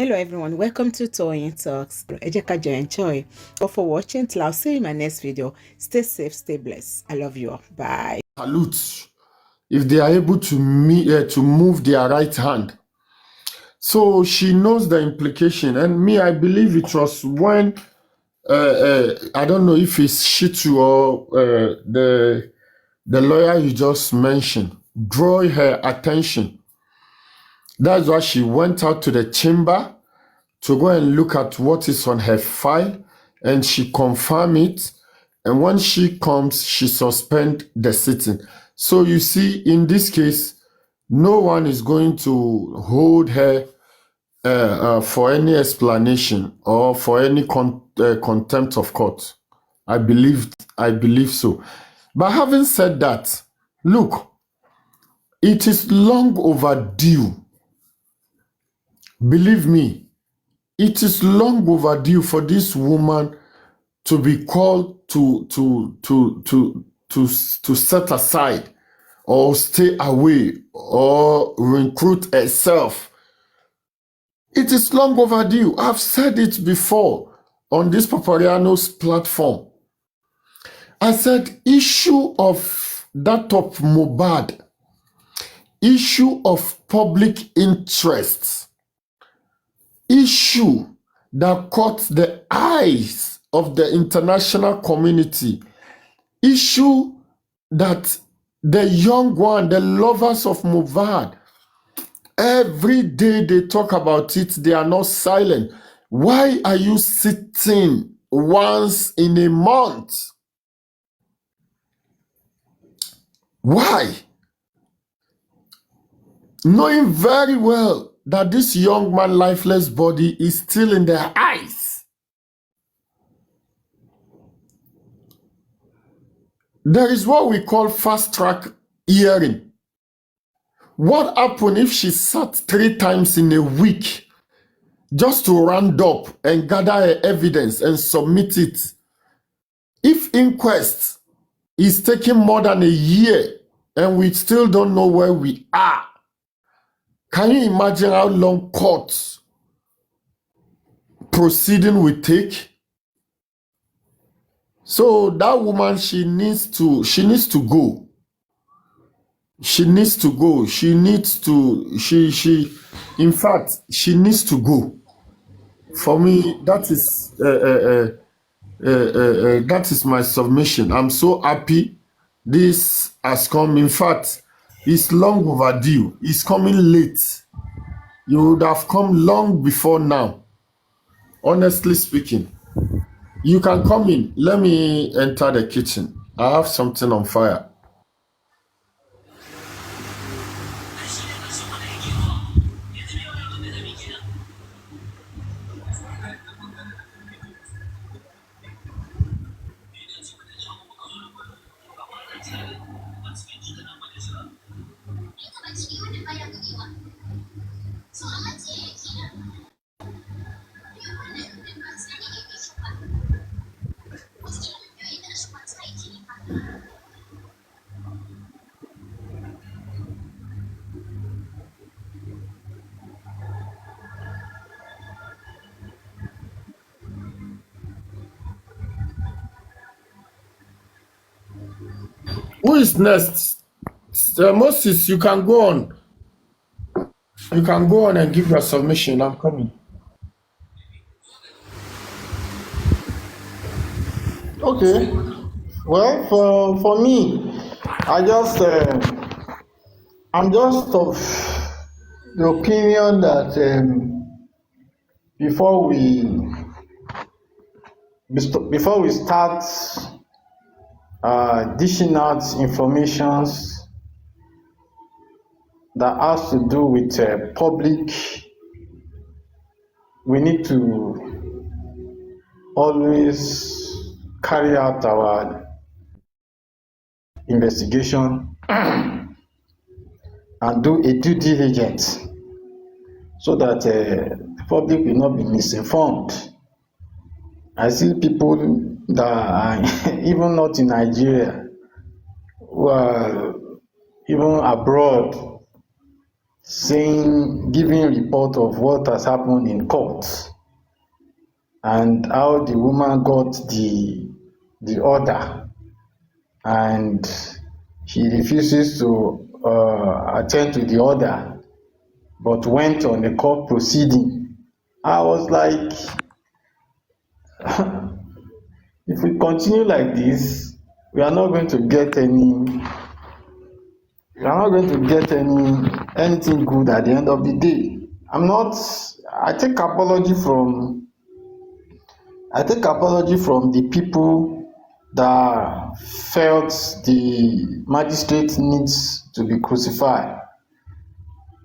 Hello everyone, welcome to Toyeen Talks. Ejeka enjoy. But for watching till I'll see you in my next video. Stay safe, stay blessed. I love you all. Bye. Salute if they are able to move their right hand. So she knows the implication, and me, I believe it was when I don't know if it's Shitu or the lawyer you just mentioned, draw her attention. That's why she went out to the chamber to go and look at what is on her file, and she confirmed it. And when she comes, she suspend the sitting. So you see, in this case, no one is going to hold her for any explanation or for any contempt of court. I believe so. But having said that, look, it is long overdue. Believe me, it is long overdue for this woman to be called to set aside or stay away or recruit herself. It is long overdue. I've said it before on this Papariano's platform. I said issue of that of Mohbad, issue of public interest, issue that caught the eyes of the international community, issue that the young one, the lovers of Mohbad, every day they talk about it, they are not silent. Why are you sitting once in a month? Why? Knowing very well that this young man's lifeless body is still in their eyes. There is what we call fast-track hearing. What happened if she sat 3 times in a week just to round up and gather her evidence and submit it? If inquest is taking more than a year and we still don't know where we are, can you imagine how long court proceeding will take? So that woman, she needs to go. She needs to go. In fact, she needs to go. For me, that is my submission. I'm so happy this has come. In fact, it's long overdue. It's coming late. You would have come long before now. Honestly speaking, you can come in. Let me enter the kitchen. I have something on fire. Who is next? Moses, you can go on. You can go on and give your submission. I'm coming. Okay. Well, for me, I'm just of the opinion that before we start dishing out informations that has to do with public, we need to always carry out our investigation and do a due diligence so that the public will not be misinformed. I see people that are even not in Nigeria, who are even abroad, giving report of what has happened in court and how the woman got the order, and she refuses to attend to the order but went on a court proceeding. I was like, if we continue like this, we are not going to get anything good at the end of the day. I take apology from the people that felt the magistrate needs to be crucified.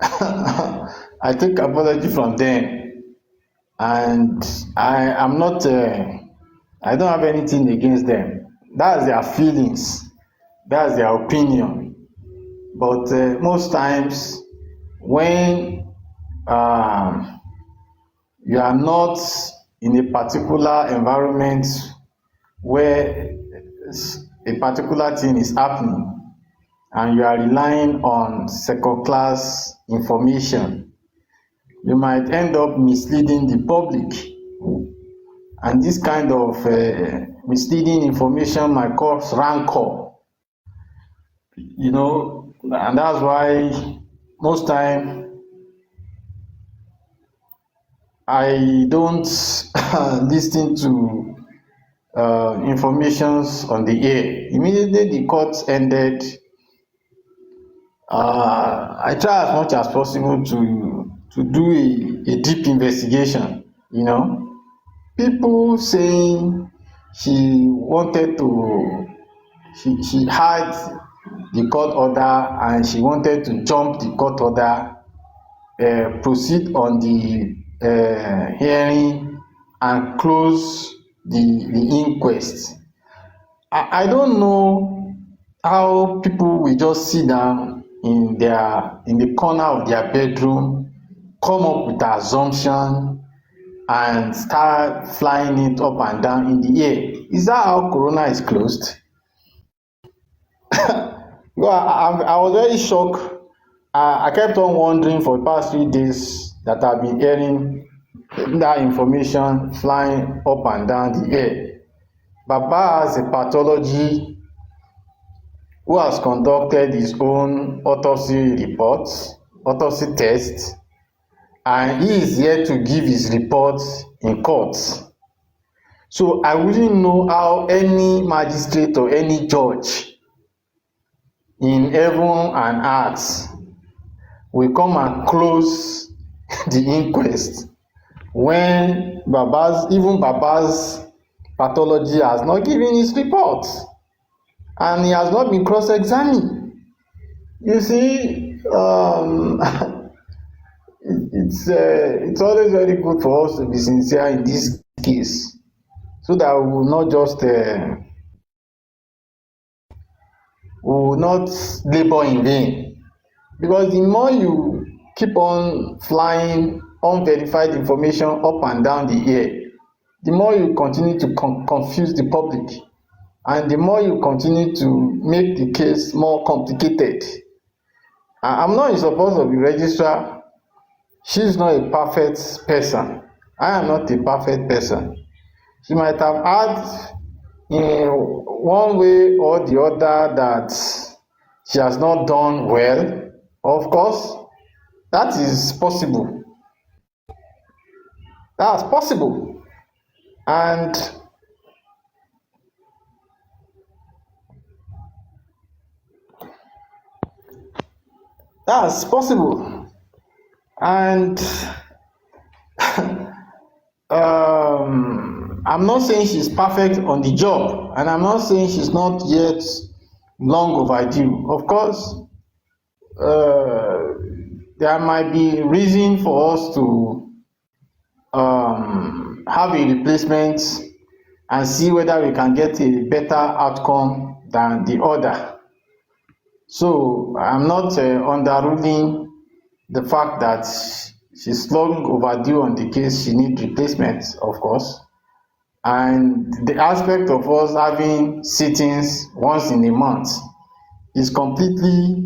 I take apology from them, and I don't have anything against them. That's their feelings, that's their opinion. But most times when you are not in a particular environment where a particular thing is happening and you are relying on second class information, you might end up misleading the public, and this kind of misleading information might cause rancor, and that's why most time I don't listen to informations on the air. Immediately the court ended, I try as much as possible to do a deep investigation. People saying she had the court order and she wanted to jump the court order, proceed on the hearing and close the inquest. I don't know how people will just sit down in the corner of their bedroom, come up with an assumption and start flying it up and down in the air. Is that how corona is closed? Well, I was very shocked. I kept on wondering for the past 3 days that I've been hearing that information flying up and down the air. Baba has a pathology who has conducted his own autopsy test, and he is here to give his report in court. So I wouldn't know how any magistrate or any judge in heaven and earth will come and close the inquest when Baba's pathology has not given his report and he has not been cross-examined. You see, it's always very good for us to be sincere in this case, so that we will not just labor in vain. Because the more you keep on flying unverified information up and down the air, the more you continue to confuse the public, and the more you continue to make the case more complicated. I'm not in support of the registrar. She's not a perfect person. I am not a perfect person. She might have had in one way or the other that she has not done well. Of course, that is possible. That's possible. And that's possible. And I'm not saying she's perfect on the job, and I'm not saying she's not yet long overdue. Of course, there might be reason for us to have a replacement and see whether we can get a better outcome than the other. So I'm not underruling the fact that she's long overdue on the case. She needs replacement, of course. And the aspect of us having sittings once in a month is completely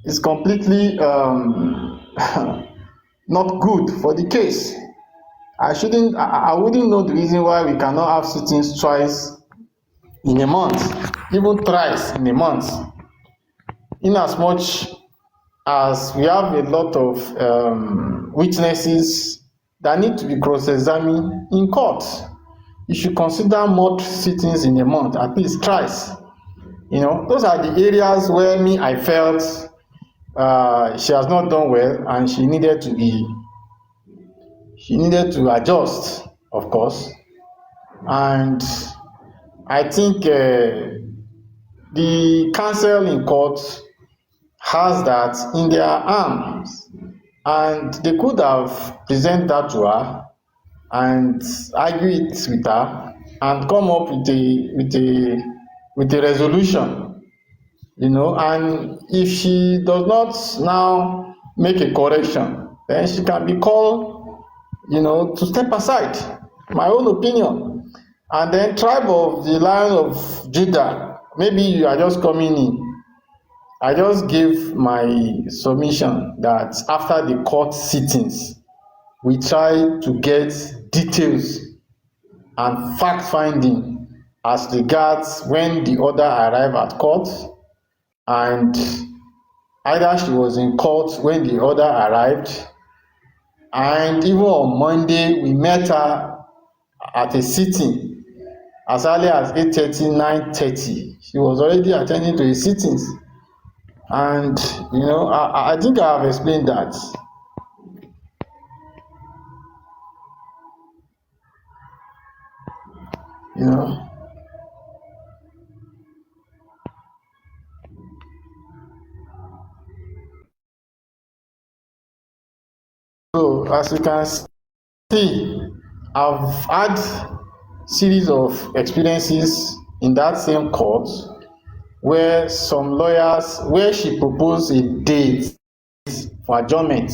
is completely not good for the case. I wouldn't know the reason why we cannot have sittings twice in a month, even thrice in a month, in as much as we have a lot of witnesses that need to be cross-examined in court. You should consider more sittings in a month, at least thrice. You know, those are the areas where I felt she has not done well, and she needed to adjust, of course. And I think the counsel in court has that in their arms, and they could have presented that to her and argue it with her and come up with a resolution, you know. And if she does not now make a correction, then she can be called, you know, to step aside. My own opinion. And then tribe of the Lion of Judah, maybe you are just coming in. I just gave my submission that after the court sittings, we try to get details and fact finding as regards when the order arrived at court, and either she was in court when the order arrived, and even on Monday we met her at a sitting as early as 8:30, 9:30. She was already attending to the sittings. And you know, I think I have explained that. You know, so as you can see, I've had series of experiences in that same court where some lawyers, where she proposed a date for adjournment,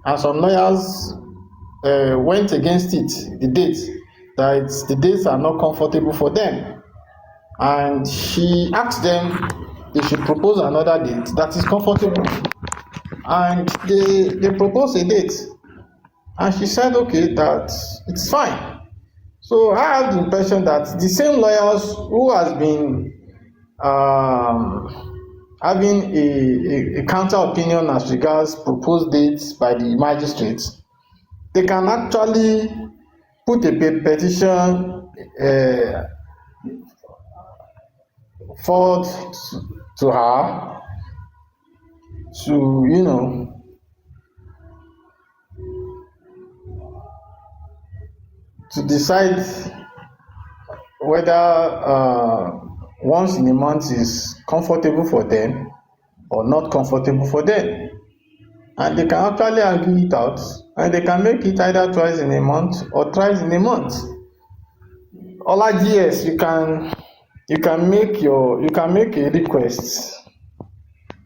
and some lawyers went against it, the date, that the dates are not comfortable for them, and she asked them they should propose another date that is comfortable, and they proposed a date, and she said okay, that it's fine. So I have the impression that the same lawyers who has been having a counter opinion as regards proposed dates by the magistrate, they can actually put a petition forward to her to, you know, to decide whether once in a month is comfortable for them or not comfortable for them. And they can actually argue it out, and they can make it either twice in a month or thrice in a month. Olaji, yes, you can make a request.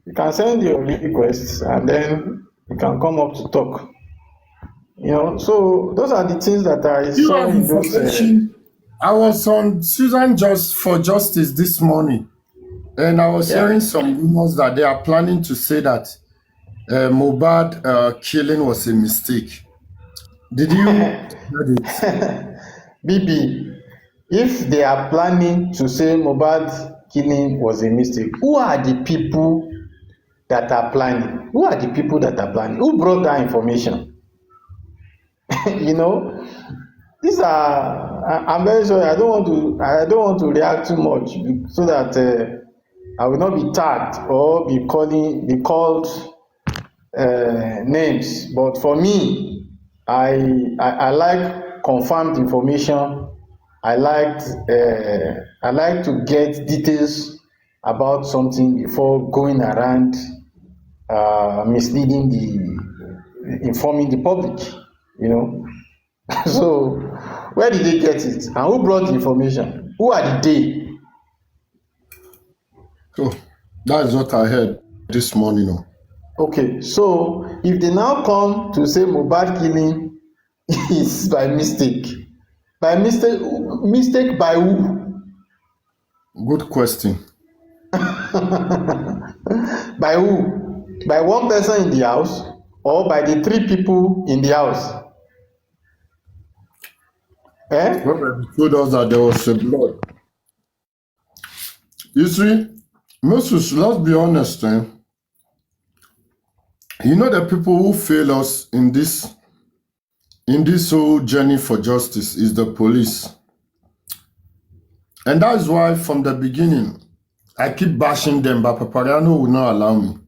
You can send your request, and then you can come up to talk. You know, so those are the things that I You saw have in those. information. I was on Susan Just for Justice this morning, and I was hearing some rumors that they are planning to say that Mohbad killing was a mistake. Did you hear it? BB, if they are planning to say Mohbad killing was a mistake, who are the people that are planning? Who are the people that are planning? Who brought that information? You know, these are. I'm very sorry. I don't want to react too much so that I will not be tagged or be called names. But for me, I like confirmed information. I like to get details about something before going around informing the public, you know. So where did they get it, and who brought the information? Who are the they? So that's what I heard this morning. Okay, so if they now come to say Mohbad killing is by mistake by who? Good question. By who? by one person in the house or by the three people in the house? Prophet told us that there was a blood. You see, Moses, let's be honest, you know the people who fail us in this whole journey for justice is the police. And that's why from the beginning, I keep bashing them, but Papariano will not allow me.